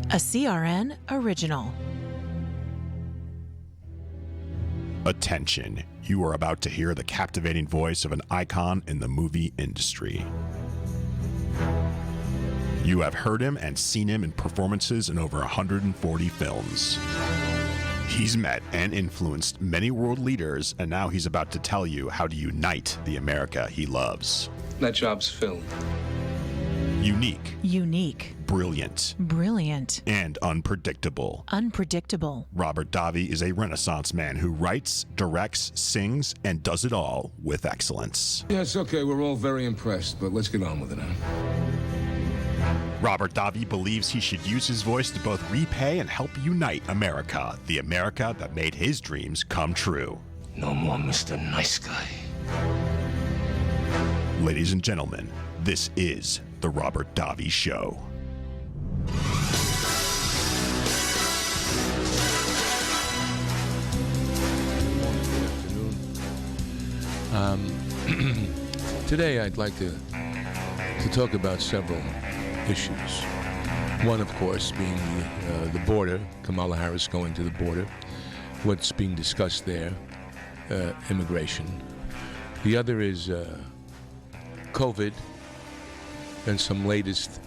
A CRN original. Attention, you are about to hear the captivating voice of an icon in the movie industry. You have heard him and seen him in performances in over 140 films. He's met and influenced many world leaders, and now he's about to tell you how to unite the America he loves. That job's filled. Unique. Brilliant. And unpredictable. Robert Davi is a Renaissance man who writes, directs, sings, and does it all with excellence. Yeah, it's okay. We're all very impressed, but let's get on with it now. Robert Davi believes he should use his voice to both repay and help unite America, the America that made his dreams come true. No more Mr. Nice Guy. Ladies and gentlemen, this is The Robert Davi Show. Today I'd like to talk about several issues. One, of course, being the border, Kamala Harris going to the border, what's being discussed there, immigration. The other is COVID and some latest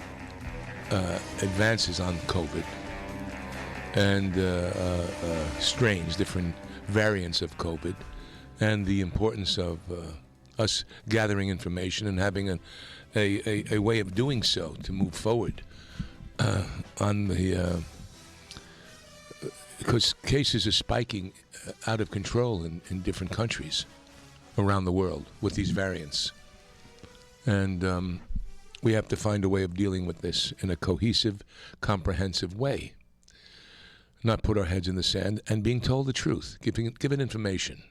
advances on COVID and strains, different variants of COVID, and the importance of us gathering information and having a way of doing so to move forward on the because cases are spiking out of control in different countries around the world with these variants, and we have to find a way of dealing with this in a cohesive, comprehensive way. Not put our heads in the sand and being told the truth, given information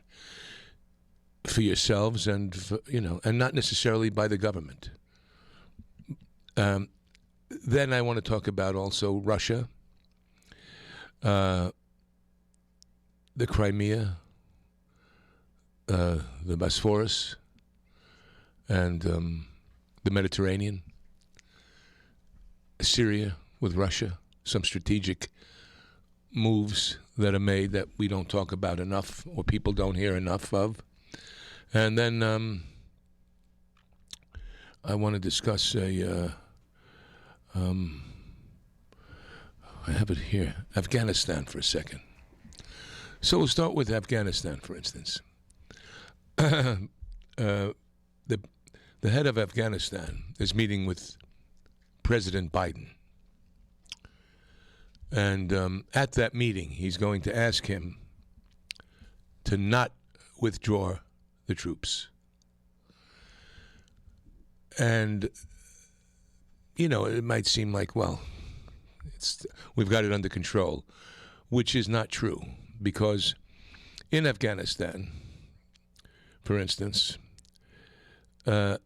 for yourselves and for, and not necessarily by the government. Then I want to talk about also Russia, the Crimea, the Bosphorus, and the Mediterranean, Syria with Russia, some strategic moves that are made that we don't talk about enough or people don't hear enough of. And then I want to discuss I have it here, Afghanistan for a second. So we'll start with Afghanistan, for instance. The head of Afghanistan is meeting with President Biden. And at that meeting, he's going to ask him to not withdraw the troops. And, it might seem like, well, we've got it under control, which is not true. Because in Afghanistan, for instance, the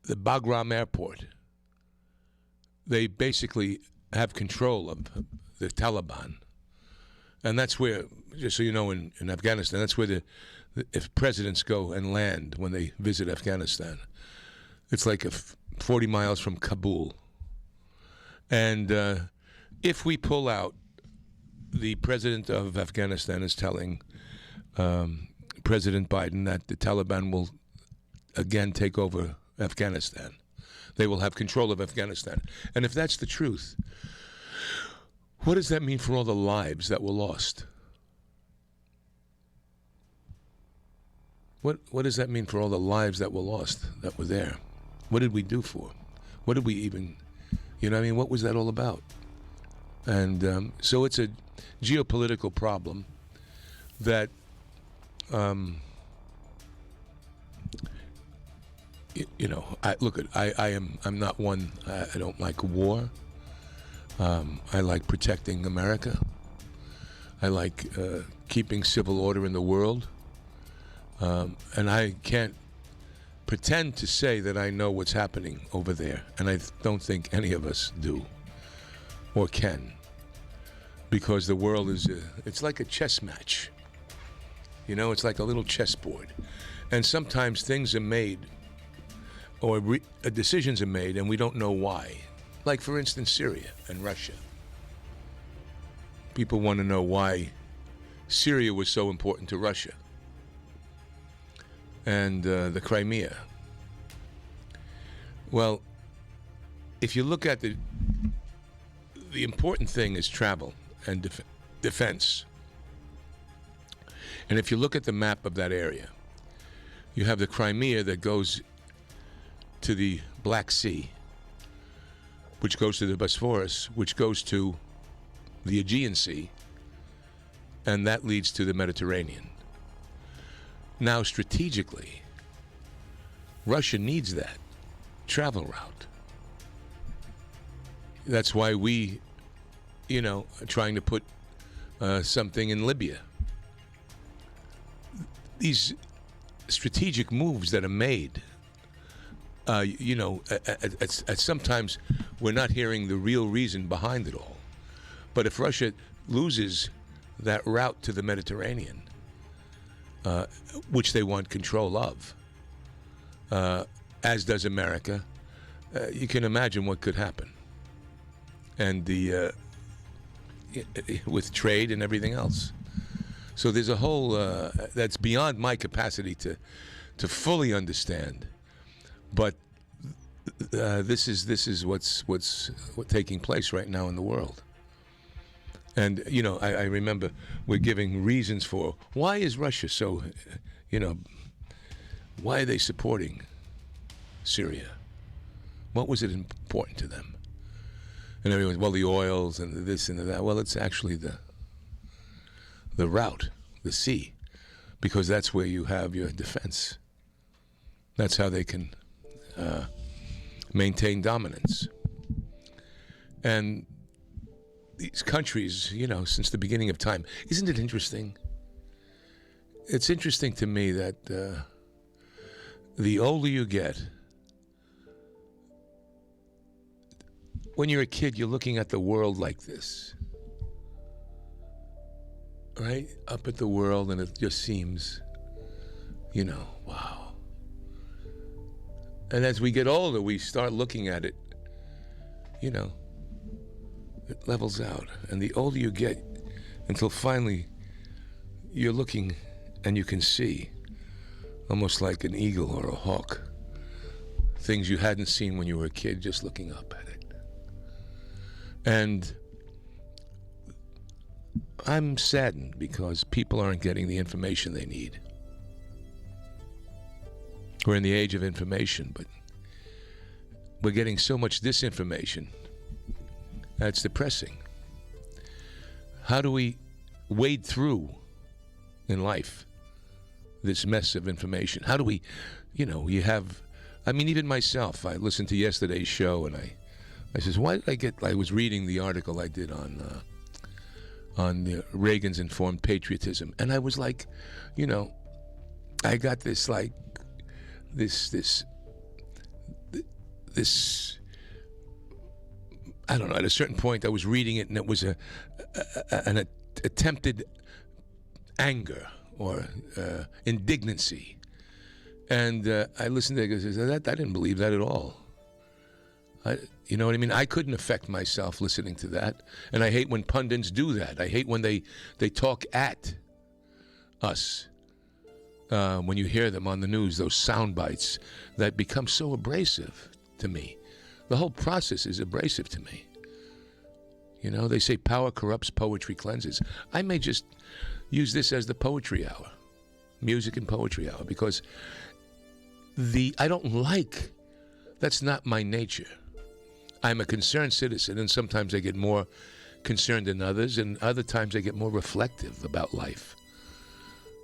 Bagram airport, they basically have control of the Taliban. And that's where, just so you know, in Afghanistan, that's where if presidents go and land when they visit Afghanistan. It's like 40 miles from Kabul. And if we pull out, the president of Afghanistan is telling President Biden that the Taliban will again take over Afghanistan. They will have control of Afghanistan. And if that's the truth, what does that mean for all the lives that were lost? What does that mean for all the lives that were lost, that were there? What did we do for? What did we even, what was that all about? And so it's a geopolitical problem that I'm not one, I don't like war. I like protecting America. I like keeping civil order in the world. And I can't pretend to say that I know what's happening over there. And I don't think any of us do or can. Because the world it's like a chess match. It's like a little chessboard. And sometimes things are made or decisions are made and we don't know why. Like, for instance, Syria and Russia. People want to know why Syria was so important to Russia. And the Crimea. Well, if you look at the important thing is travel and defense. And if you look at the map of that area, you have the Crimea that goes to the Black Sea, which goes to the Bosphorus, which goes to the Aegean Sea, and that leads to the Mediterranean. Now, strategically, Russia needs that travel route. That's why we, are trying to put something in Libya. These strategic moves that are made, at sometimes we're not hearing the real reason behind it all. But if Russia loses that route to the Mediterranean, which they want control of, as does America, you can imagine what could happen. And with trade and everything else. So there's a whole that's beyond my capacity to fully understand. But this is what's taking place right now in the world. And I remember we're giving reasons for why is Russia so, why are they supporting Syria? What was it important to them? And everyone's, well, the oils and this and that. Well, it's actually the route, the sea, because that's where you have your defense. That's how they can maintain dominance. And these countries, since the beginning of time, isn't it interesting? It's interesting to me that the older you get, when you're a kid, you're looking at the world like this, right? Up at the world, and it just seems, wow. And as we get older, we start looking at it, it levels out. And the older you get, until finally you're looking and you can see, almost like an eagle or a hawk, things you hadn't seen when you were a kid, just looking up at it. And I'm saddened because people aren't getting the information they need. We're in the age of information, but we're getting so much disinformation that's depressing. How do we wade through in life this mess of information? How do we, even myself, I listened to yesterday's show and I says, why did I was reading the article I did on Reagan's informed patriotism, and I was like, I got this this I don't know, at a certain point I was reading it and it was an attempted anger or indignancy, and I listened to it and said, I didn't believe that at all. You know what I mean? I couldn't affect myself listening to that. And I hate when pundits do that. I hate when they talk at us. When you hear them on the news, those sound bites that become so abrasive to me. The whole process is abrasive to me. They say power corrupts, poetry cleanses. I may just use this as the poetry hour, music and poetry hour, because I don't like, that's not my nature. I'm a concerned citizen, and sometimes I get more concerned than others, and other times I get more reflective about life.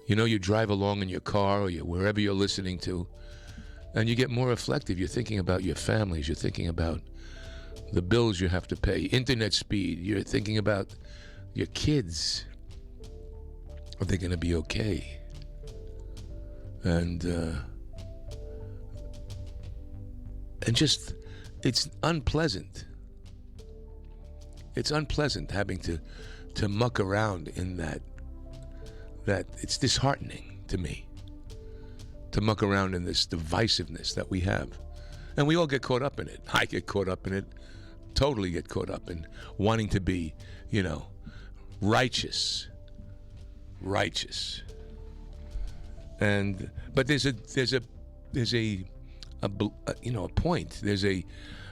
You drive along in your car or wherever you're listening to, and you get more reflective. You're thinking about your families. You're thinking about the bills you have to pay, internet speed. You're thinking about your kids. Are they going to be okay? And just... it's unpleasant. It's unpleasant having to muck around in that it's disheartening to me to muck around in this divisiveness that we have. And we all get caught up in it. I get caught up in it totally get caught up in wanting to be, righteous. And but there's a point. There's a,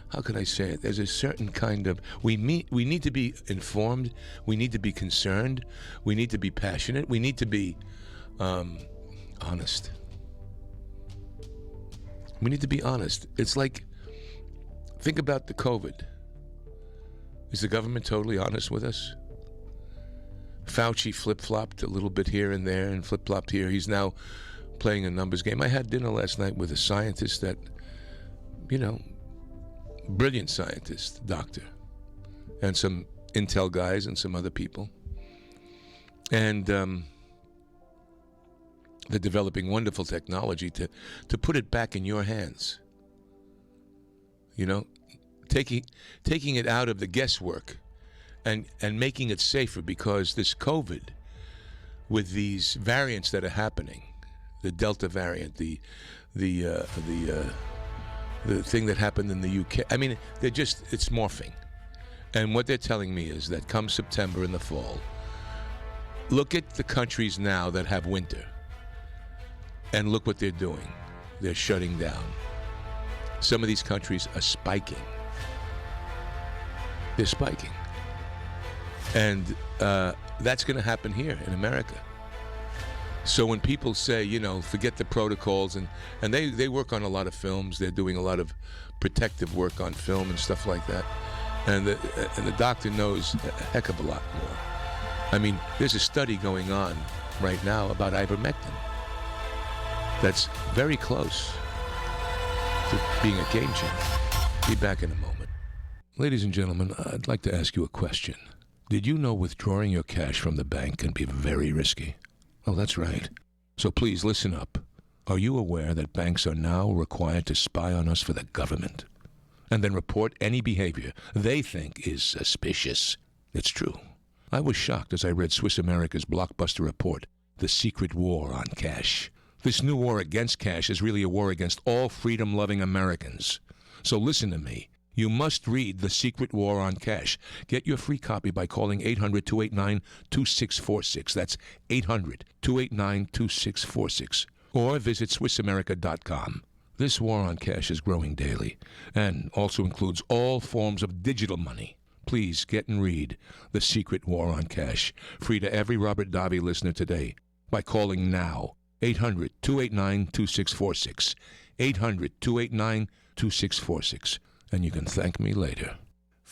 how can I say it? There's a certain kind of, we need to be informed. We need to be concerned. We need to be passionate. We need to be honest. We need to be honest. It's like, think about the COVID. Is the government totally honest with us? Fauci flip-flopped a little bit here and there and flip-flopped here. He's now playing a numbers game. I had dinner last night with a scientist that, brilliant scientist, doctor, and some Intel guys and some other people. And they're developing wonderful technology to put it back in your hands. Taking it out of the guesswork and making it safer, because this COVID, with these variants that are happening, the Delta variant, the thing that happened in the UK, I mean, it's morphing. And what they're telling me is that come September in the fall, look at the countries now that have winter, and look what they're doing. They're shutting down. Some of these countries are spiking. They're spiking. And that's going to happen here in America. So when people say, forget the protocols, and they work on a lot of films, they're doing a lot of protective work on film and stuff like that, and the doctor knows a heck of a lot more. I mean, there's a study going on right now about ivermectin that's very close to being a game changer. Be back in a moment. Ladies and gentlemen, I'd like to ask you a question. Did you know withdrawing your cash from the bank can be very risky? Oh, that's right. So please listen up. Are you aware that banks are now required to spy on us for the government and then report any behavior they think is suspicious? It's true. I was shocked as I read Swiss America's blockbuster report, The Secret War on Cash. This new war against cash is really a war against all freedom-loving Americans. So listen to me. You must read The Secret War on Cash. Get your free copy by calling 800-289-2646. That's 800-289-2646. Or visit SwissAmerica.com. This war on cash is growing daily and also includes all forms of digital money. Please get and read The Secret War on Cash. Free to every Robert Davi listener today by calling now. 800-289-2646. 800-289-2646. And you can thank me later.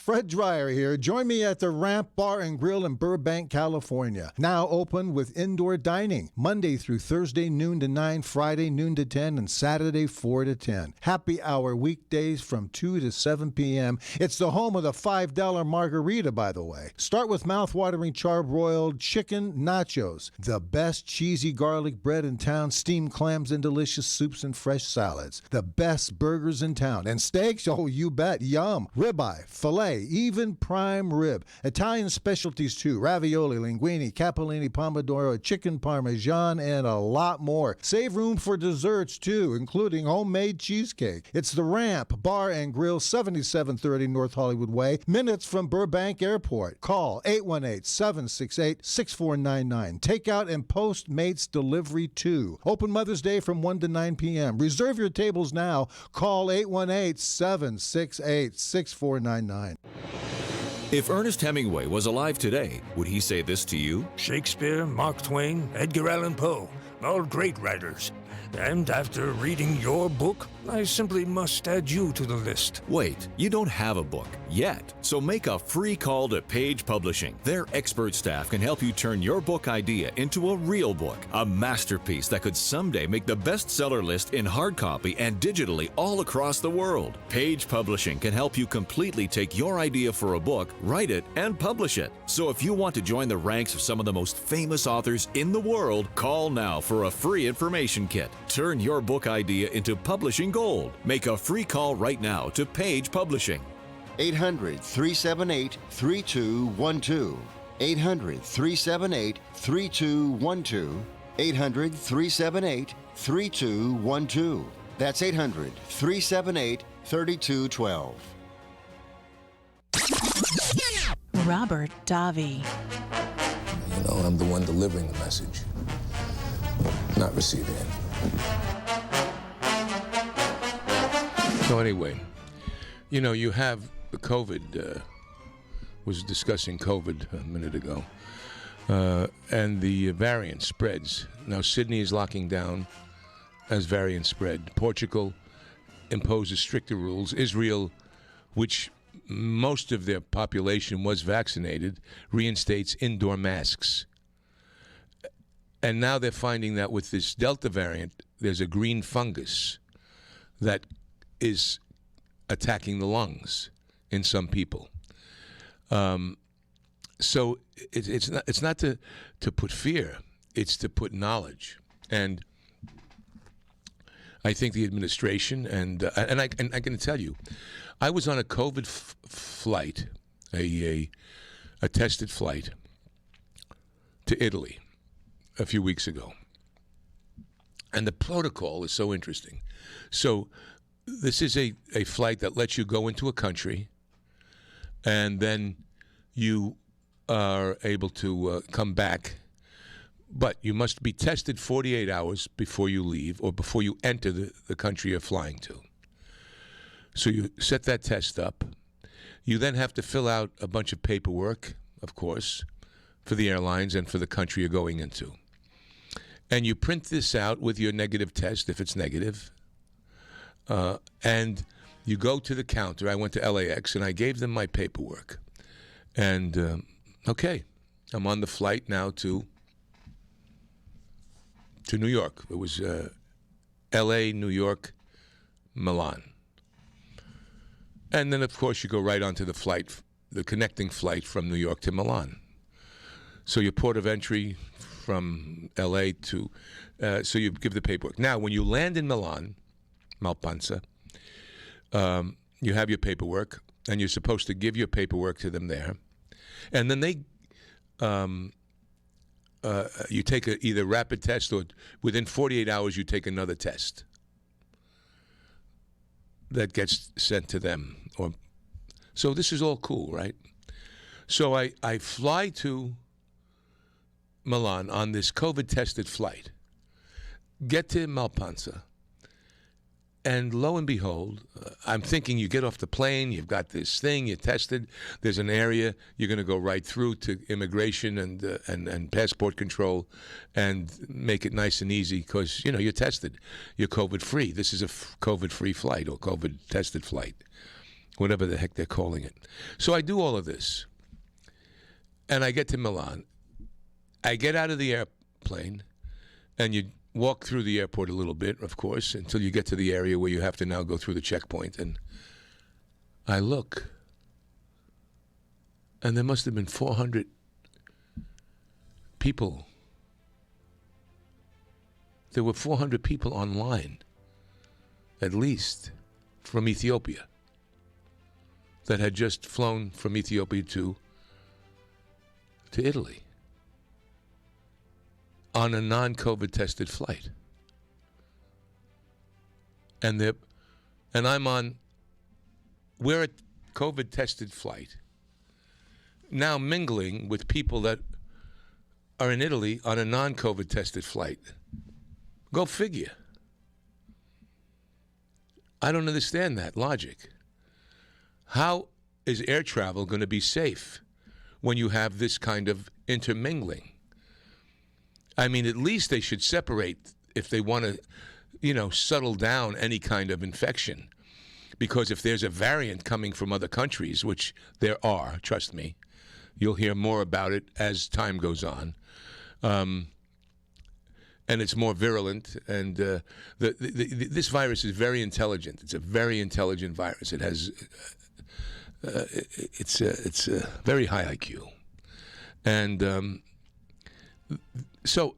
Fred Dreyer here. Join me at the Ramp Bar and Grill in Burbank, California. Now open with indoor dining. Monday through Thursday, noon to 9, Friday, noon to 10, and Saturday, 4 to 10. Happy hour weekdays from 2 to 7 p.m. It's the home of the $5 margarita, by the way. Start with mouth-watering charbroiled chicken nachos. The best cheesy garlic bread in town, steamed clams and delicious soups and fresh salads. The best burgers in town. And steaks? Oh, you bet. Yum. Ribeye, filet, even prime rib. Italian specialties too. Ravioli, linguine, capellini, pomodoro, chicken parmesan, and a lot more. Save room for desserts too, including homemade cheesecake. It's the Ramp Bar and Grill, 7730 North Hollywood Way, minutes from Burbank Airport. Call 818-768-6499. Takeout and Postmates delivery too. Open Mother's Day from 1 to 9 p.m. Reserve your tables now. Call 818-768-6499. If Ernest Hemingway was alive today, would he say this to you? Shakespeare, Mark Twain, Edgar Allan Poe, all great writers. And after reading your book, I simply must add you to the list. Wait, you don't have a book yet. So make a free call to Page Publishing. Their expert staff can help you turn your book idea into a real book, a masterpiece that could someday make the bestseller list in hard copy and digitally all across the world. Page Publishing can help you completely take your idea for a book, write it, and publish it. So if you want to join the ranks of some of the most famous authors in the world, call now for a free information kit. Turn your book idea into publishing gold. Make a free call right now to Page Publishing. 800-378-3212. 800-378-3212. 800-378-3212. That's 800-378-3212. Robert Davi. You know, I'm the one delivering the message, not receiving it. So anyway, you know, you have the COVID, was discussing COVID a minute ago, and the variant spreads. Now Sydney is locking down as variants spread. Portugal imposes stricter rules. Israel, which most of their population was vaccinated, reinstates indoor masks. And now they're finding that with this Delta variant, there's a green fungus that is attacking the lungs in some people. So it's not to put fear, it's to put knowledge. And I think the administration and I can tell you, I was on a COVID flight, a tested flight to Italy a few weeks ago, and the protocol is so interesting. So this is a flight that lets you go into a country, and then you are able to come back. But you must be tested 48 hours before you leave or before you enter the country you're flying to. So you set that test up. You then have to fill out a bunch of paperwork, of course, for the airlines and for the country you're going into. And you print this out with your negative test, if it's negative. And you go to the counter. I went to LAX, and I gave them my paperwork. And, okay, I'm on the flight now to New York. It was L.A., New York, Milan. And then, of course, you go right onto the flight, the connecting flight from New York to Milan. So your port of entry from L.A. to, so you give the paperwork. Now, when you land in Milan, Malpensa, you have your paperwork, and you're supposed to give your paperwork to them there. And then they... you take either rapid test or within 48 hours you take another test that gets sent to them. So this is all cool, right? So I fly to Milan on this COVID-tested flight, get to Malpensa, and lo and behold, I'm thinking you get off the plane, you've got this thing, you're tested, there's an area, you're going to go right through to immigration and passport control and make it nice and easy because, you know, you're tested. You're COVID-free. This is a COVID-free flight or COVID-tested flight, whatever the heck they're calling it. So I do all of this, and I get to Milan. I get out of the airplane, and you walk through the airport a little bit, of course, until you get to the area where you have to now go through the checkpoint. And I look, and there must have been 400 people. There were 400 people online, at least, from Ethiopia, that had just flown from Ethiopia to Italy on a non-COVID tested flight. And we're a COVID tested flight, now mingling with people that are in Italy on a non-COVID tested flight. Go figure. I don't understand that logic. How is air travel going to be safe when you have this kind of intermingling? I mean, at least they should separate if they want to, you know, settle down any kind of infection. Because if there's a variant coming from other countries, which there are, trust me, you'll hear more about it as time goes on. And it's more virulent. And this virus is very intelligent. It's a very intelligent virus. It has, it's a very high IQ. And so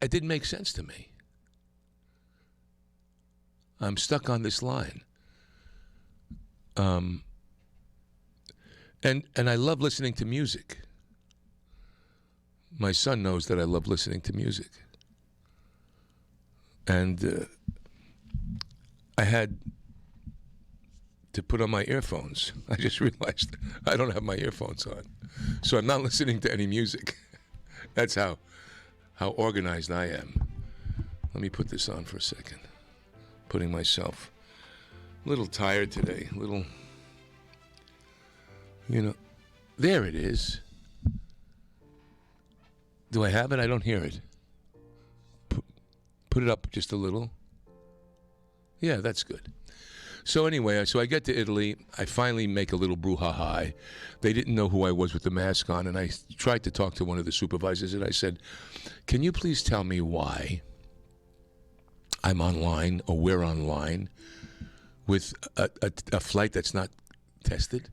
it didn't make sense to me. I'm stuck on this line. And I love listening to music. My son knows that I love listening to music. And I had to put on my earphones. I just realized I don't have my earphones on. So I'm not listening to any music. That's how organized I am. Let me put this on for a second. Putting myself a little tired today. A little, there it is. Do I have it? I don't hear it. Put it up just a little. Yeah, that's good. So anyway, I get to Italy. I finally make a little brouhaha. They didn't know who I was with the mask on, and I tried to talk to one of the supervisors, and I said, can you please tell me why I'm online, or we're online, with a flight that's not tested?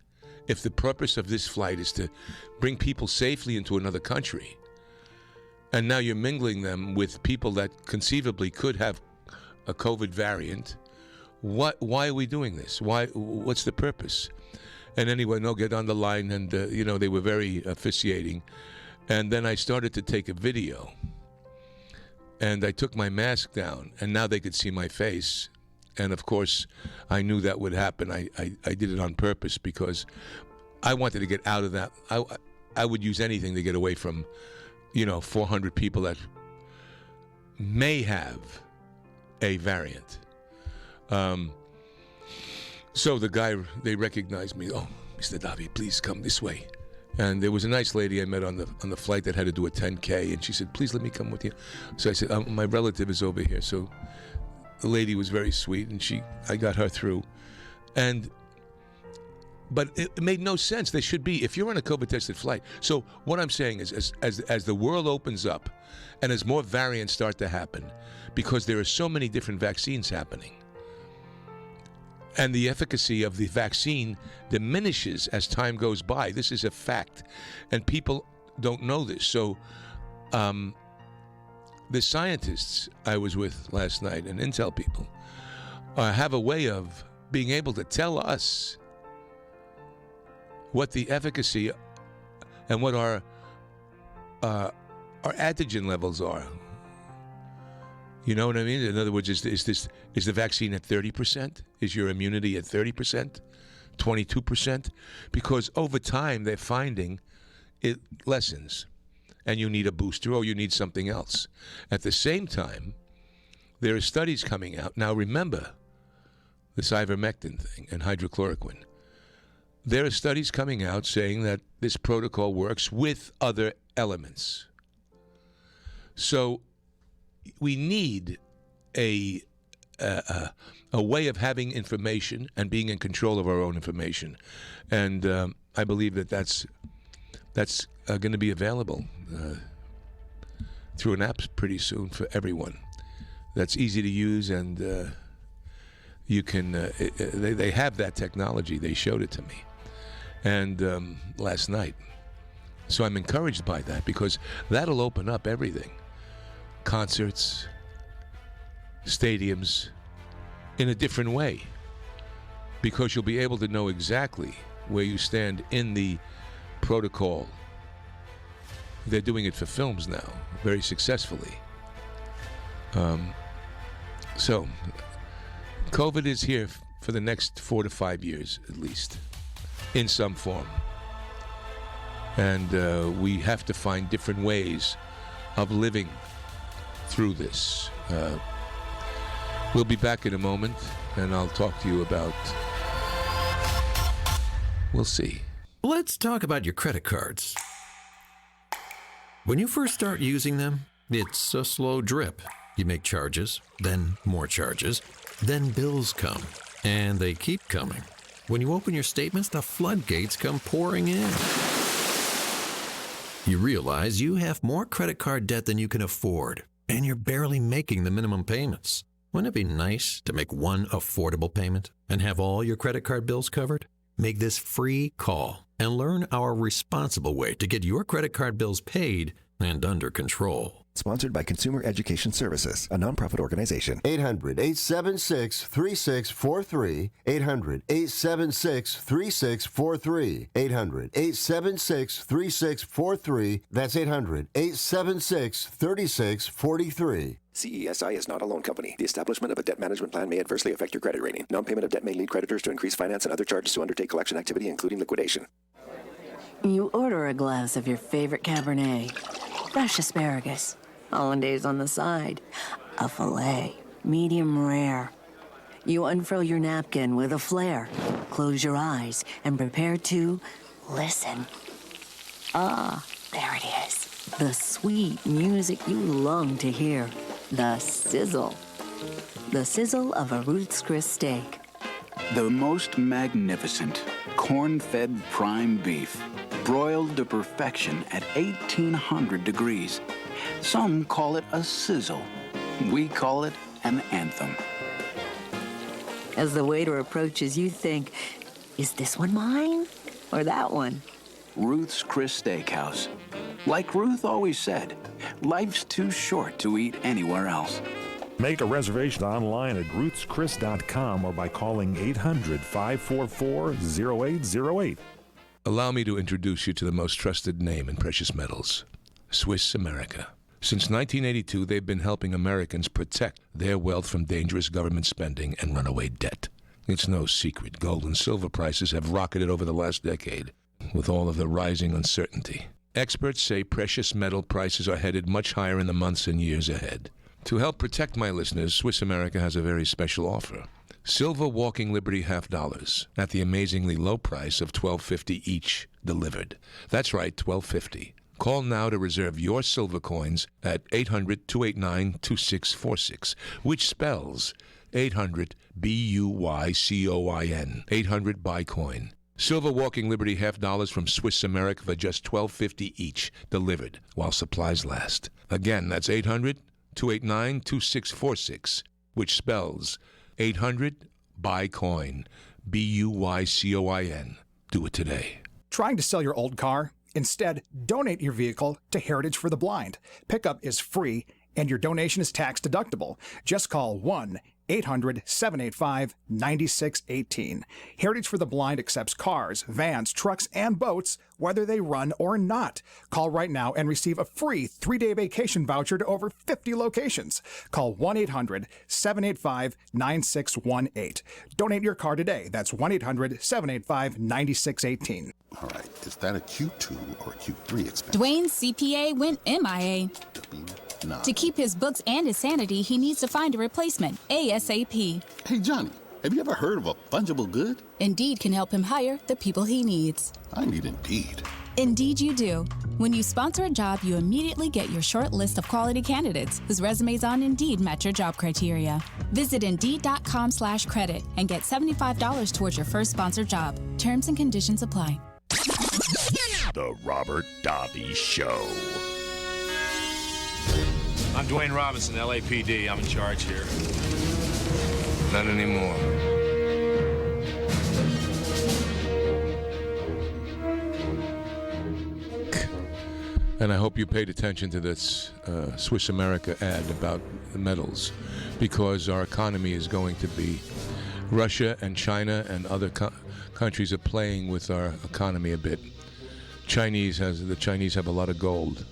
If the purpose of this flight is to bring people safely into another country, and now you're mingling them with people that conceivably could have a COVID variant, why are we doing this? What's the purpose? And anyway, no, get on the line, and they were very officiating. And then I started to take a video, and I took my mask down, and now they could see my face. And of course, I knew that would happen. I did it on purpose because I wanted to get out of that. I would use anything to get away from, 400 people that may have a variant. So the guy, they recognized me. Oh, Mr. Davi, please come this way. And there was a nice lady I met on the flight that had to do a 10K, and she said, please let me come with you. So I said, my relative is over here. So the lady was very sweet, and I got her through. But it made no sense. They should be, if you're on a COVID-tested flight. So what I'm saying is, as the world opens up, and as more variants start to happen, because there are so many different vaccines happening, and the efficacy of the vaccine diminishes as time goes by. This is a fact, and people don't know this. So the scientists I was with last night, and Intel people, have a way of being able to tell us what the efficacy and what our antigen levels are. You know what I mean? In other words, is the vaccine at 30%? Is your immunity at 30%? 22%? Because over time, they're finding it lessens, and you need a booster or you need something else. At the same time, there are studies coming out. Now, remember this ivermectin thing and hydrochloroquine. There are studies coming out saying that this protocol works with other elements. So we need a way of having information and being in control of our own information, and I believe that's going to be available through an app pretty soon for everyone. That's easy to use, and you can. They have that technology. They showed it to me, and last night. So I'm encouraged by that because that'll open up everything. Concerts, stadiums, in a different way, because you'll be able to know exactly where you stand in the protocol. They're doing it for films now, very successfully. So, COVID is here for the next 4 to 5 years, at least, in some form. And we have to find different ways of living through this. We'll be back in a moment, and I'll talk to you about... We'll see. Let's talk about your credit cards. When you first start using them, it's a slow drip. You make charges, then more charges, then bills come, and they keep coming. When you open your statements, the floodgates come pouring in. You realize you have more credit card debt than you can afford, and you're barely making the minimum payments. Wouldn't it be nice to make one affordable payment and have all your credit card bills covered? Make this free call and learn our responsible way to get your credit card bills paid and under control. Sponsored by Consumer Education Services, a nonprofit organization. 800-876-3643. 800-876-3643. 800-876-3643. That's 800-876-3643. CESI is not a loan company. The establishment of a debt management plan may adversely affect your credit rating. Non-payment of debt may lead creditors to increase finance and other charges to undertake collection activity, including liquidation. You order a glass of your favorite Cabernet, fresh asparagus, hollandaise on the side, a filet, medium rare. You unfurl your napkin with a flair, close your eyes, and prepare to listen. Ah, there it is. The sweet music you long to hear. The sizzle. The sizzle of a Ruth's Chris steak. The most magnificent corn-fed prime beef, broiled to perfection at 1,800 degrees. Some call it a sizzle. We call it an anthem. As the waiter approaches, you think, is this one mine or that one? Ruth's Chris Steakhouse. Like Ruth always said, life's too short to eat anywhere else. Make a reservation online at ruthschris.com or by calling 800-544-0808. Allow me to introduce you to the most trusted name in precious metals, Swiss America. Since 1982, they've been helping Americans protect their wealth from dangerous government spending and runaway debt. It's no secret gold and silver prices have rocketed over the last decade with all of the rising uncertainty. Experts say precious metal prices are headed much higher in the months and years ahead. To help protect my listeners, Swiss America has a very special offer. Silver Walking Liberty $50 at the amazingly low price of $12.50 each delivered. That's right, $12.50. Call now to reserve your silver coins at 800-289-2646, which spells 800-BUYCOIN, 800-BUY-COIN. Silver Walking Liberty $50 from Swiss America for just $12.50 each, delivered while supplies last. Again, that's 800-289-2646, which spells 800-BUY-COIN, BUYCOIN. Do it today. Trying to sell your old car? Instead, donate your vehicle to Heritage for the Blind. Pickup is free, and your donation is tax deductible. Just call 1-800-785-9618. Heritage for the Blind accepts cars, vans, trucks, and boats, whether they run or not. Call right now and receive a free 3-day vacation voucher to over 50 locations. Call 1-800-785-9618. Donate your car today. That's 1-800-785-9618. All right, is that a Q2 or a Q3 expense? Dwayne's CPA went MIA. To keep his books and his sanity, he needs to find a replacement ASAP. Hey, Johnny, have you ever heard of a fungible good? Indeed can help him hire the people he needs. I need Indeed. Indeed you do. When you sponsor a job, you immediately get your short list of quality candidates whose resumes on Indeed match your job criteria. Visit Indeed.com/credit and get $75 towards your first sponsored job. Terms and conditions apply. The Robert Davi Show. I'm Dwayne Robinson, LAPD. I'm in charge here. Not anymore. And I hope you paid attention to this Swiss America ad about the metals, because our economy is going to be, Russia and China and other countries are playing with our economy a bit. The Chinese have a lot of gold,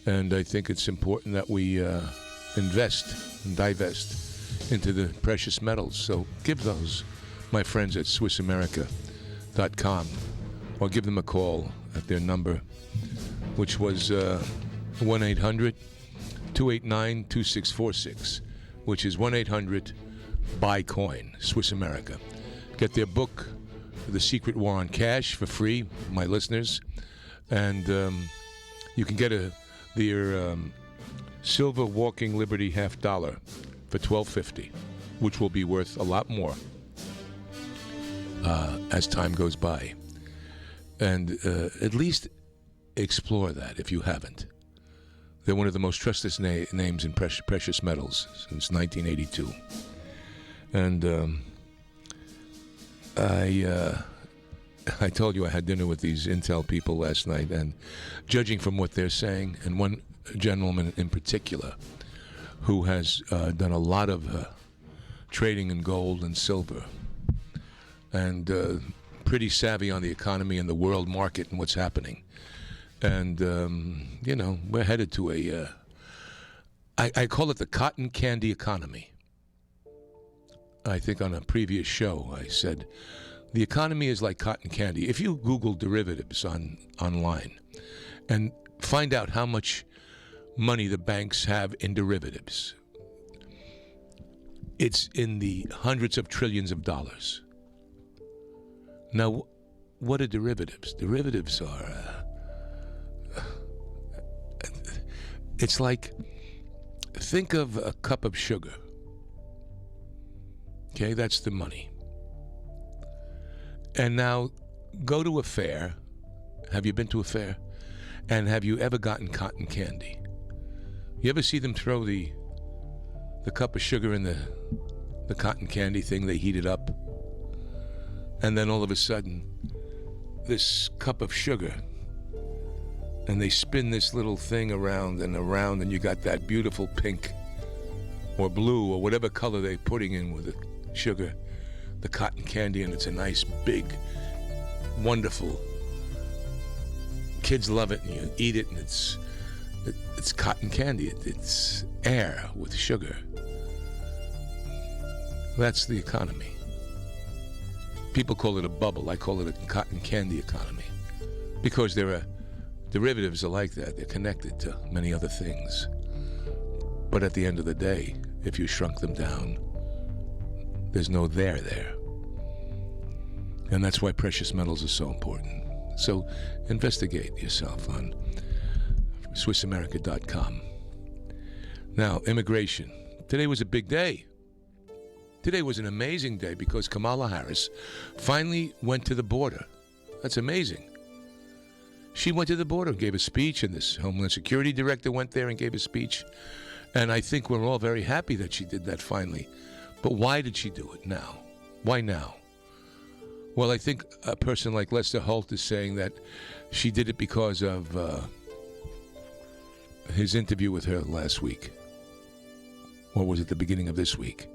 and I think it's important that we invest and divest into the precious metals. So give those, my friends at SwissAmerica.com, or give them a call at their number, which was 1-800-289-2646, which is 1-800-BUY-COIN, Swiss America. Get their book, The Secret War on Cash, for free, my listeners. And you can get their Silver Walking Liberty $50 for $12.50, which will be worth a lot more as time goes by. And at least explore that if you haven't. They're one of the most trusted names in precious metals since 1982. And I I told you I had dinner with these Intel people last night, and judging from what they're saying, and one gentleman in particular who has done a lot of trading in gold and silver, and pretty savvy on the economy and the world market and what's happening. And, we're headed to I call it the cotton candy economy. I think on a previous show I said, the economy is like cotton candy. If you Google derivatives online and find out how much money the banks have in derivatives, it's in the hundreds of trillions of dollars. Now, what are derivatives? Derivatives are... it's like, think of a cup of sugar. Okay, that's the money. And now, go to a fair. Have you been to a fair? And have you ever gotten cotton candy? You ever see them throw the cup of sugar in the cotton candy thing? They heat it up. And then all of a sudden, this cup of sugar, and they spin this little thing around and around, and you got that beautiful pink or blue or whatever color they're putting in with the sugar, the cotton candy, and it's a nice, big, wonderful. Kids love it, and you eat it, and it's cotton candy. It's air with sugar. That's the economy. People call it a bubble. I call it a cotton candy economy because derivatives are like that. They're connected to many other things. But at the end of the day, if you shrunk them down, there's no there. And that's why precious metals are so important. So investigate yourself on SwissAmerica.com. Now, immigration. Today was a big day. Today was an amazing day because Kamala Harris finally went to the border. That's amazing. She went to the border and gave a speech, and this Homeland Security director went there and gave a speech. And I think we're all very happy that she did that finally. But why did she do it now? Why now? Well, I think a person like Lester Holt is saying that she did it because of his interview with her last week. Or was it the beginning of this week?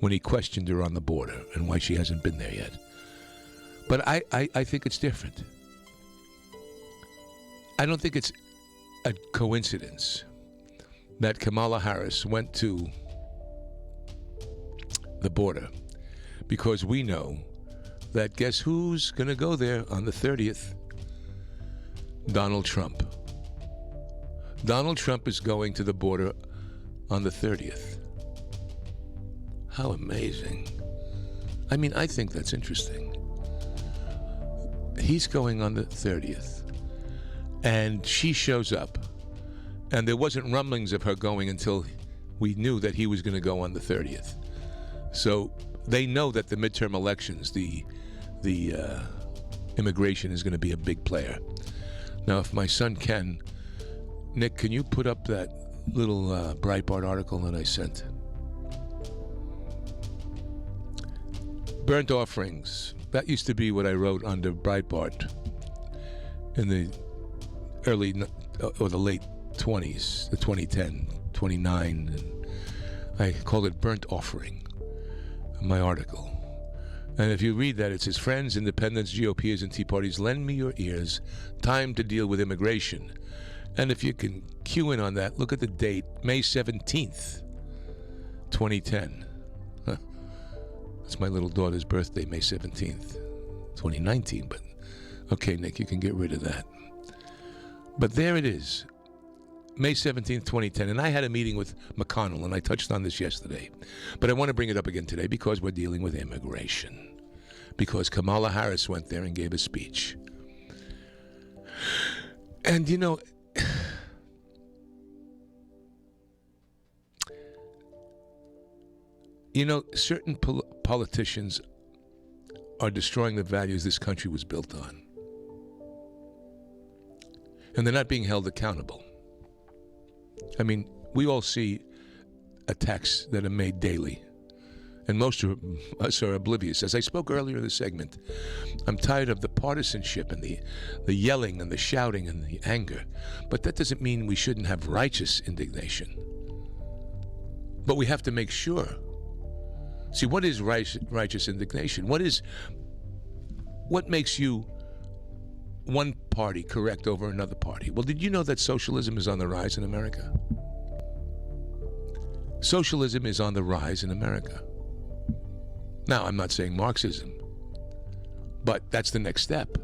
When he questioned her on the border and why she hasn't been there yet. But I think it's different. I don't think it's a coincidence that Kamala Harris went to the border because we know that guess who's going to go there on the 30th? Donald Trump. Donald Trump is going to the border on the 30th. How amazing. I mean, I think that's interesting. He's going on the 30th. And she shows up. And there wasn't rumblings of her going until we knew that he was going to go on the 30th. So they know that the midterm elections, the immigration is going to be a big player. Now, if my son can, Nick, can you put up that little Breitbart article that I sent? Burnt offerings. That used to be what I wrote under Breitbart in the early or the late 20s, the 2010, 29. And I called it Burnt Offering, my article. And if you read that, it says, friends, independents, GOPers, and Tea Parties, lend me your ears. Time to deal with immigration. And if you can cue in on that, look at the date, May 17th, 2010. It's my little daughter's birthday, May 17th, 2019. But, okay, Nick, you can get rid of that. But there it is, May 17th, 2010. And I had a meeting with McConnell, and I touched on this yesterday. But I want to bring it up again today because we're dealing with immigration. Because Kamala Harris went there and gave a speech. And, certain politicians are destroying the values this country was built on. And they're not being held accountable. I mean, we all see attacks that are made daily And most of us are oblivious. As I spoke earlier in the segment, I'm tired of the partisanship and the yelling and the shouting and the anger. But that doesn't mean we shouldn't have righteous indignation. But we have to make sure. See, what is righteous indignation? What makes you one party correct over another party? Well, did you know that socialism is on the rise in America? Socialism is on the rise in America. Now, I'm not saying Marxism, but that's the next step.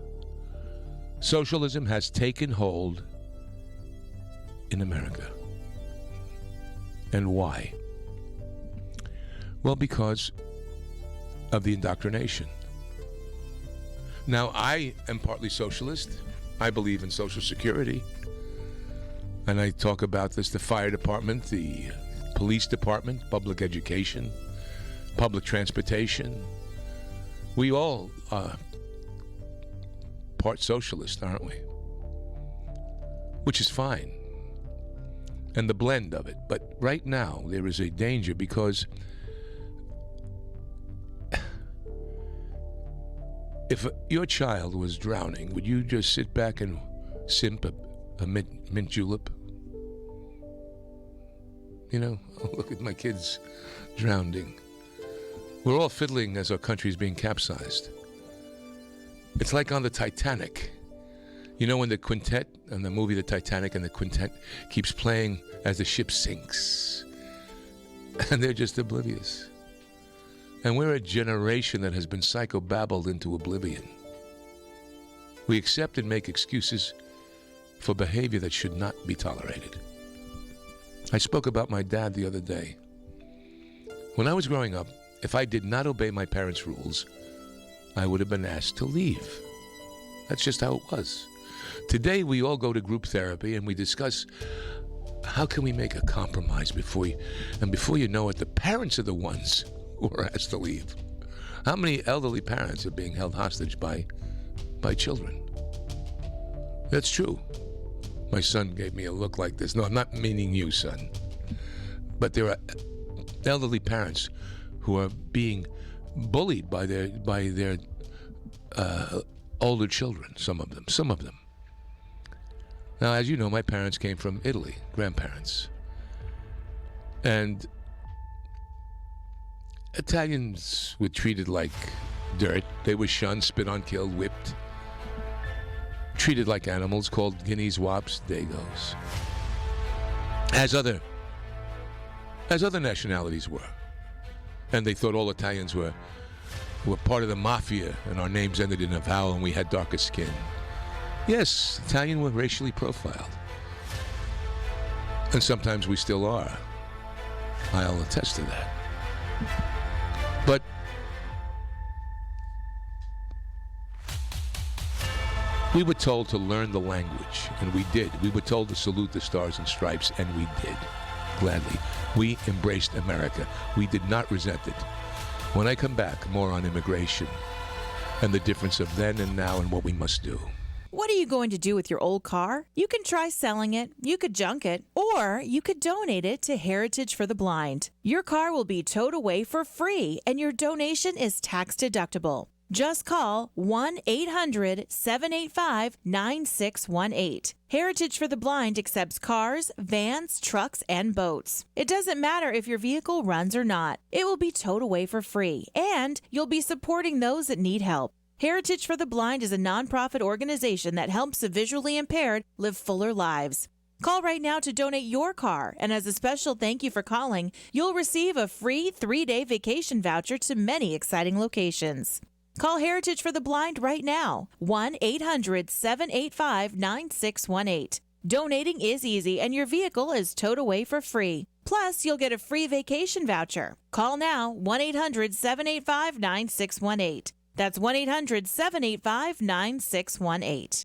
Socialism has taken hold in America. And why? Well, because of the indoctrination. Now, I am partly socialist. I believe in Social Security. And I talk about this, the fire department, the police department, public education, public transportation. We all are part socialist, aren't we? Which is fine. And the blend of it. But right now, there is a danger because if your child was drowning, would you just sit back and simp a mint julep? You know, look at my kids drowning. We're all fiddling as our country's being capsized. It's like on the Titanic. You know when the quintet, in the movie The Titanic, and the quintet keeps playing as the ship sinks. And they're just oblivious. And we're a generation that has been psychobabbled into oblivion. We accept and make excuses for behavior that should not be tolerated. I spoke about my dad the other day. When I was growing up, if I did not obey my parents' rules, I would have been asked to leave. That's just how it was. Today, we all go to group therapy and we discuss how can we make a compromise before you know it, the parents are the ones who are asked to leave. How many elderly parents are being held hostage by children? That's true. My son gave me a look like this. No, I'm not meaning you, son. But there are elderly parents who are being bullied by their older children, some of them. Now, as you know, my parents came from Italy, grandparents. And Italians were treated like dirt. They were shunned, spit on, killed, whipped. Treated like animals, called guineas, wops, dagos. As other nationalities were. And they thought all Italians were part of the mafia, and our names ended in a vowel, and we had darker skin. Yes, Italian were racially profiled. And sometimes we still are. I'll attest to that. But we were told to learn the language, and we did. We were told to salute the stars and stripes, and we did. Gladly. We embraced America. We did not resent it. When I come back, more on immigration and the difference of then and now and what we must do. What are you going to do with your old car? You can try selling it, you could junk it, or you could donate it to Heritage for the Blind. Your car will be towed away for free, and your donation is tax deductible. Just call 1-800-785-9618. Heritage for the Blind accepts cars, vans, trucks, and boats. It doesn't matter if your vehicle runs or not. It will be towed away for free, and you'll be supporting those that need help. Heritage for the Blind is a nonprofit organization that helps the visually impaired live fuller lives. Call right now to donate your car, and as a special thank you for calling, you'll receive a free 3-day vacation voucher to many exciting locations. Call Heritage for the Blind right now, 1-800-785-9618. Donating is easy, and your vehicle is towed away for free. Plus, you'll get a free vacation voucher. Call now, 1-800-785-9618. That's 1-800-785-9618.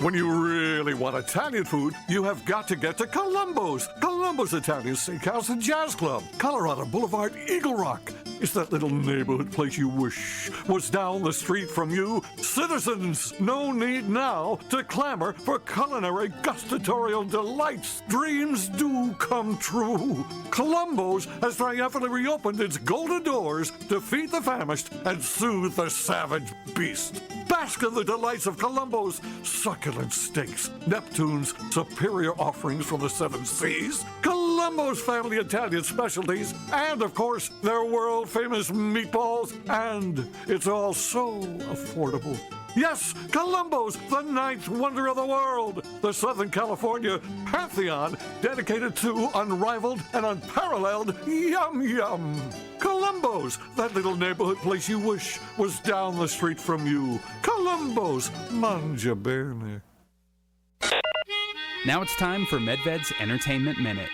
When you really want Italian food, you have got to get to Columbo's. Columbo's Italian Steakhouse and Jazz Club, Colorado Boulevard, Eagle Rock. Is that little neighborhood place you wish was down the street from you? Citizens, no need now to clamor for culinary gustatorial delights. Dreams do come true. Columbo's has triumphantly reopened its golden doors to feed the famished and soothe the savage beast. Bask in the delights of Columbo's succulent steaks, Neptune's superior offerings from the seven seas, Columbo's family Italian specialties, and of course their world-famous meatballs, and it's all so affordable. Yes, Columbo's, the ninth wonder of the world, the Southern California pantheon dedicated to unrivaled and unparalleled yum-yum. Columbo's, that little neighborhood place you wish was down the street from you. Columbo's, mangia bene. Now it's time for Medved's Entertainment Minute.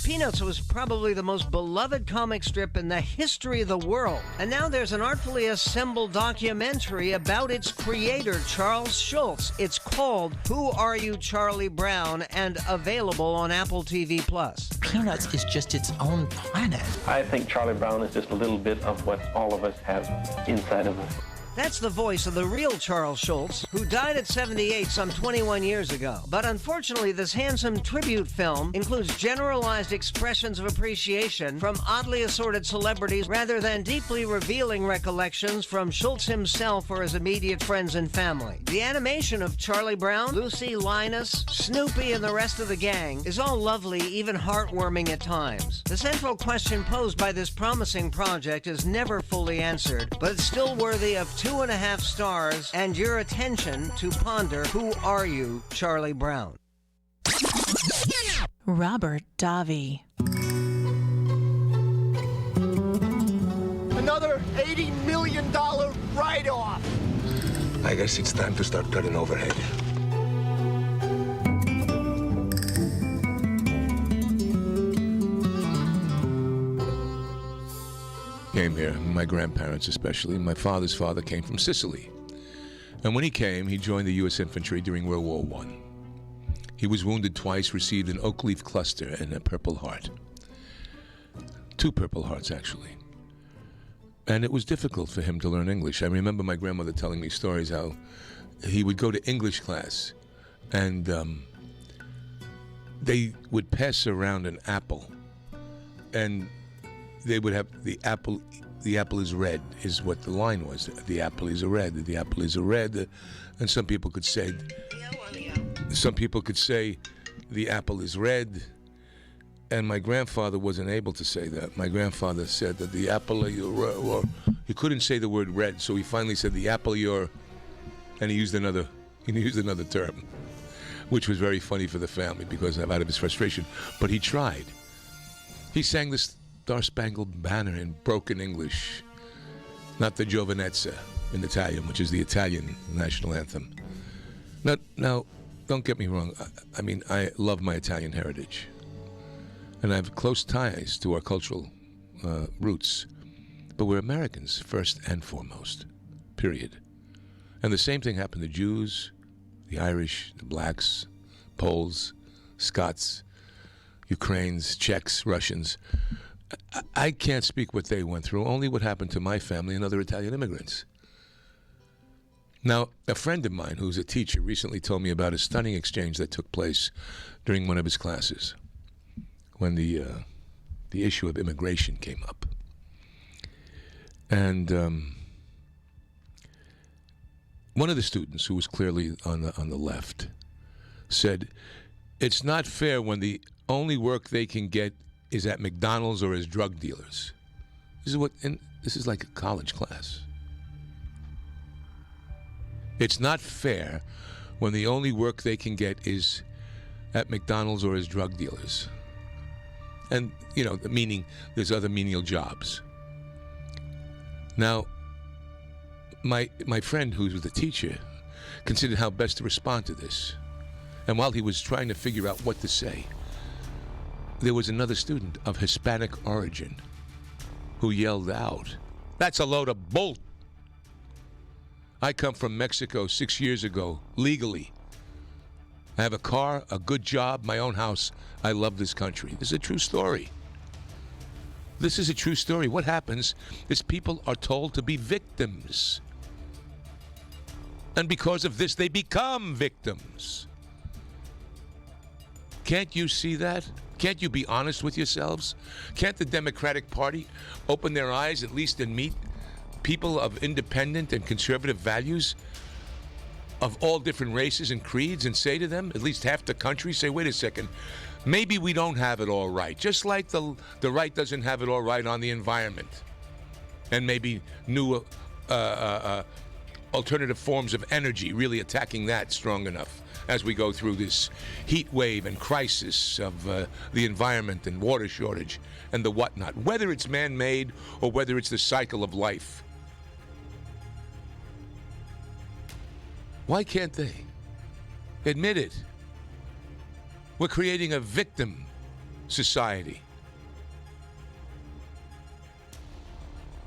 Peanuts was probably the most beloved comic strip in the history of the world. And now there's an artfully assembled documentary about its creator, Charles Schulz. It's called Who Are You, Charlie Brown? And available on Apple TV+. Peanuts is just its own planet. I think Charlie Brown is just a little bit of what all of us have inside of us. That's the voice of the real Charles Schulz, who died at 78 some 21 years ago. But unfortunately, this handsome tribute film includes generalized expressions of appreciation from oddly assorted celebrities rather than deeply revealing recollections from Schulz himself or his immediate friends and family. The animation of Charlie Brown, Lucy, Linus, Snoopy, and the rest of the gang is all lovely, even heartwarming at times. The central question posed by this promising project is never fully answered, but it's still worthy of 2.5 stars and your attention to ponder Who Are You, Charlie Brown? Robert Davi. Another $80 million write-off. I guess it's time to start cutting overhead. Came here, my grandparents especially. My father's father came from Sicily. And when he came, he joined the U.S. infantry during World War I. He was wounded twice, received an oak leaf cluster and a Purple Heart. 2 Purple Hearts, actually. And it was difficult for him to learn English. I remember my grandmother telling me stories how he would go to English class and they would pass around an apple and they would have the apple is red, is what the line was. The apple is a red, the apple is a red. And some people could say the apple is red. And my grandfather wasn't able to say that. My grandfather said that the apple, or he couldn't say the word red, so he finally said the apple your, and he used another term, which was very funny for the family because out of his frustration. But he tried. He sang this Star-Spangled Banner in broken English, not the Giovinezza in Italian, which is the Italian national anthem. Now, don't get me wrong. I mean, I love my Italian heritage, and I have close ties to our cultural roots, but we're Americans first and foremost, period. And the same thing happened to Jews, the Irish, the blacks, Poles, Scots, Ukrainians, Czechs, Russians. I can't speak what they went through, only what happened to my family and other Italian immigrants. Now, a friend of mine who's a teacher recently told me about a stunning exchange that took place during one of his classes when the issue of immigration came up. And one of the students, who was clearly on the left, said, "It's not fair when the only work they can get is at McDonald's or as drug dealers." This is like a college class. It's not fair when the only work they can get is at McDonald's or as drug dealers. And, meaning there's other menial jobs. Now, my friend, who was the teacher, considered how best to respond to this. And while he was trying to figure out what to say, there was another student of Hispanic origin who yelled out, "That's a load of bull. I come from Mexico 6 years ago, legally. I have a car, a good job, my own house. I love this country." This is a true story. This is a true story. What happens is people are told to be victims. And because of this, they become victims. Can't you see that? Can't you be honest with yourselves? Can't the Democratic Party open their eyes at least and meet people of independent and conservative values of all different races and creeds and say to them, at least half the country, say, wait a second, maybe we don't have it all right. Just like the right doesn't have it all right on the environment. And maybe new alternative forms of energy, really attacking that strong enough as we go through this heat wave and crisis of the environment and water shortage and the whatnot, whether it's man-made or whether it's the cycle of life. Why can't they admit it? We're creating a victim society.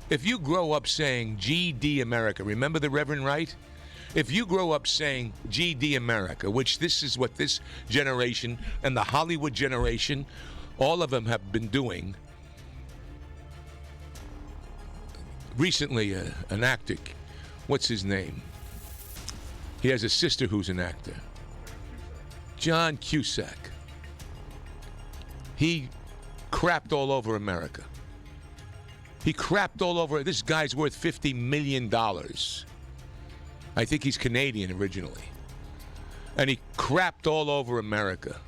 If you grow up saying GD America, remember the Reverend Wright? If you grow up saying GD America, which this is what this generation and the Hollywood generation, all of them have been doing. Recently, an actor, what's his name? He has a sister who's an actor. John Cusack. He crapped all over America. He crapped all over. This guy's worth $50 million. I think he's Canadian originally. And he crapped all over America.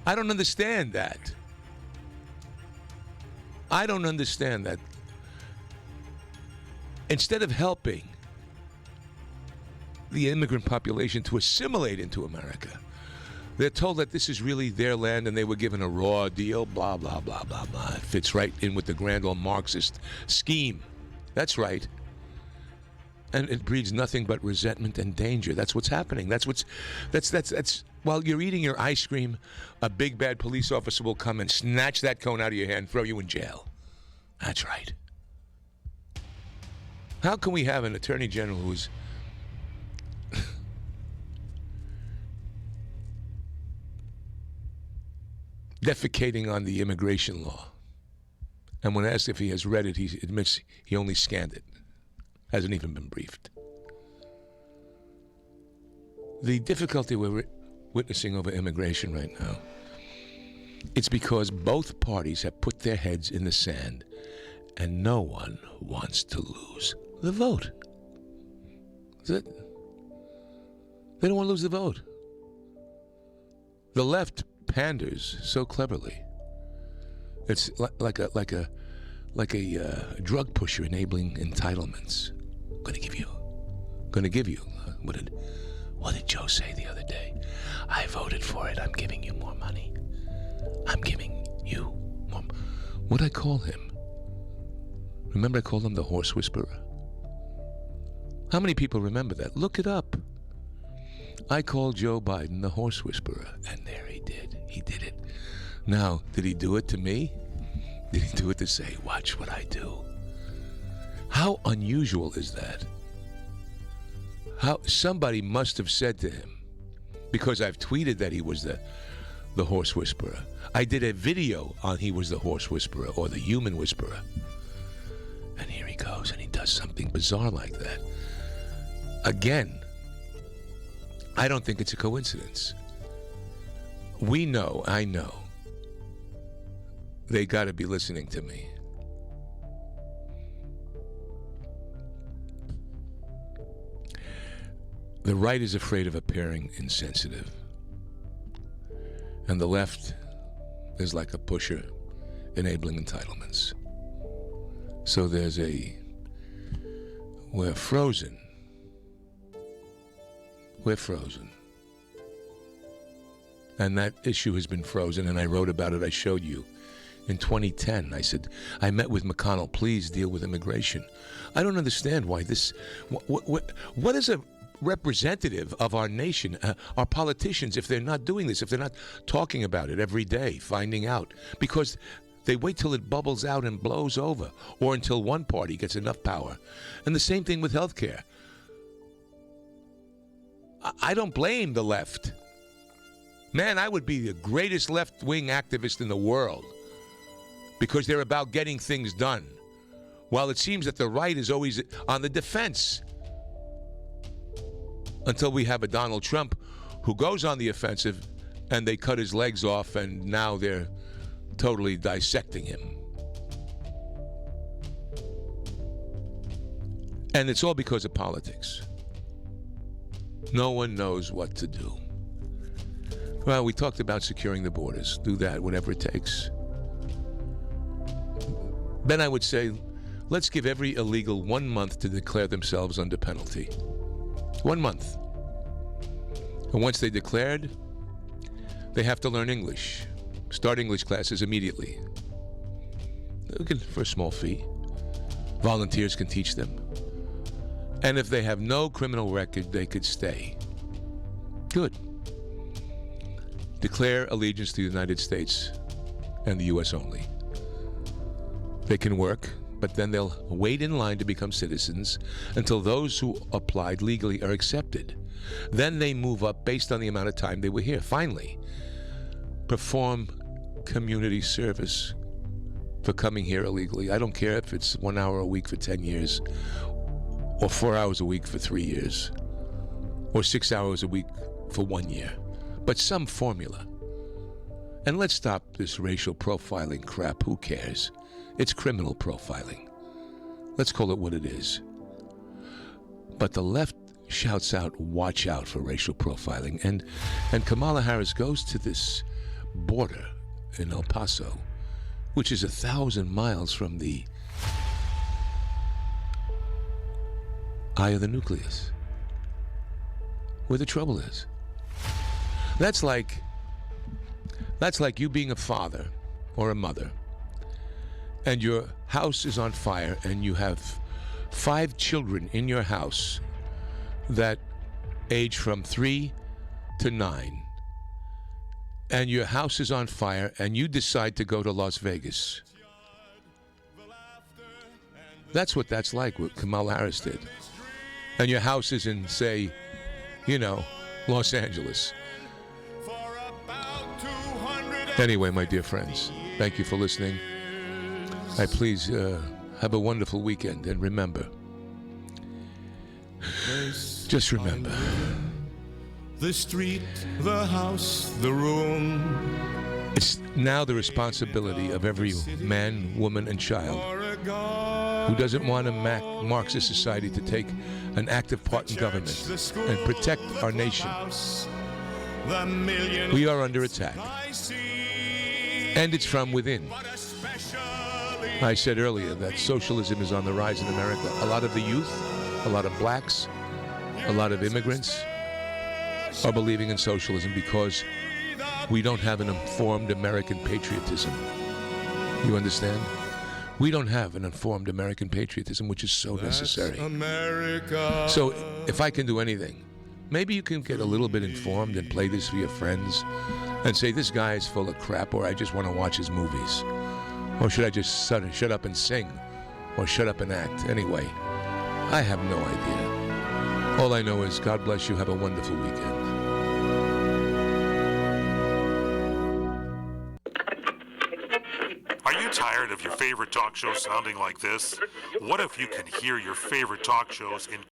I don't understand that. I don't understand that. Instead of helping the immigrant population to assimilate into America, they're told that this is really their land and they were given a raw deal, blah, blah, blah, blah, blah. It fits right in with the grand old Marxist scheme. That's right. And it breeds nothing but resentment and danger. That's what's happening. That's while you're eating your ice cream, a big bad police officer will come and snatch that cone out of your hand and throw you in jail. That's right. How can we have an attorney general who's defecating on the immigration law? And when asked if he has read it, he admits he only scanned it. Hasn't even been briefed. The difficulty we're witnessing over immigration right now, it's because both parties have put their heads in the sand and no one wants to lose the vote. That's it. They don't want to lose the vote. The left panders so cleverly. It's like a drug pusher enabling entitlements. Gonna give you. What did Joe say the other day? I voted for it. I'm giving you more money. I'm giving you more. What'd I call him? Remember I called him the horse whisperer? How many people remember that? Look it up. I called Joe Biden the horse whisperer, and there he did. He did it. Now, did he do it to me? Did he do it to say, watch what I do? How unusual is that? How somebody must have said to him, because I've tweeted that he was the horse whisperer. I did a video on he was the horse whisperer or the human whisperer. And here he goes and he does something bizarre like that. Again, I don't think it's a coincidence. We know, I know, they got to be listening to me. The right is afraid of appearing insensitive. And the left is like a pusher enabling entitlements. So we're frozen. We're frozen. And that issue has been frozen, and I wrote about it, I showed you. In 2010, I said, I met with McConnell, please deal with immigration. I don't understand why this, what is a representative of our nation, our politicians, if they're not doing this, if they're not talking about it every day, finding out, because they wait till it bubbles out and blows over, or until one party gets enough power. And the same thing with healthcare. I don't blame the left. Man, I would be the greatest left-wing activist in the world. because they're about getting things done. While it seems that the right is always on the defense. Until we have a Donald Trump who goes on the offensive and they cut his legs off and now they're totally dissecting him. And it's all because of politics. No one knows what to do. Well, we talked about securing the borders. Do that, whatever it takes. Then I would say, let's give every illegal 1 month to declare themselves under penalty. 1 month. And once they declared, they have to learn English. Start English classes immediately. For a small fee. Volunteers can teach them. And if they have no criminal record, they could stay. Good. Declare allegiance to the United States and the U.S. only. They can work, but then they'll wait in line to become citizens until those who applied legally are accepted. Then they move up based on the amount of time they were here. Finally, perform community service for coming here illegally. I don't care if it's 1 hour a week for 10 years, or 4 hours a week for 3 years, or 6 hours a week for 1 year, but some formula. And let's stop this racial profiling crap. Who cares? It's criminal profiling. Let's call it what it is. But the left shouts out, watch out for racial profiling. And Kamala Harris goes to this border in El Paso, which is 1,000 miles from the eye of the nucleus, where the trouble is. That's like you being a father or a mother, and your house is on fire, and you have 5 children in your house that age from 3 to 9, and your house is on fire, and you decide to go to Las Vegas. That's what that's like, what Kamala Harris did. And your house is in, say, Los Angeles. Anyway, my dear friends, thank you for listening. Please have a wonderful weekend, and remember, just remember, the street, the house, the room. It's now the responsibility of every man, woman, and child who doesn't want a Marxist society to take an active part in government and protect our nation. We are under attack. And it's from within. I said earlier that socialism is on the rise in America. A lot of the youth, a lot of blacks, a lot of immigrants are believing in socialism because we don't have an informed American patriotism. You understand? We don't have an informed American patriotism, which is so necessary. America. So if I can do anything, maybe you can get a little bit informed and play this for your friends and say, this guy is full of crap, or I just want to watch his movies. Or should I just shut up and sing? Or shut up and act? Anyway, I have no idea. All I know is God bless you. Have a wonderful weekend. Are you tired of your favorite talk show sounding like this? What if you can hear your favorite talk shows in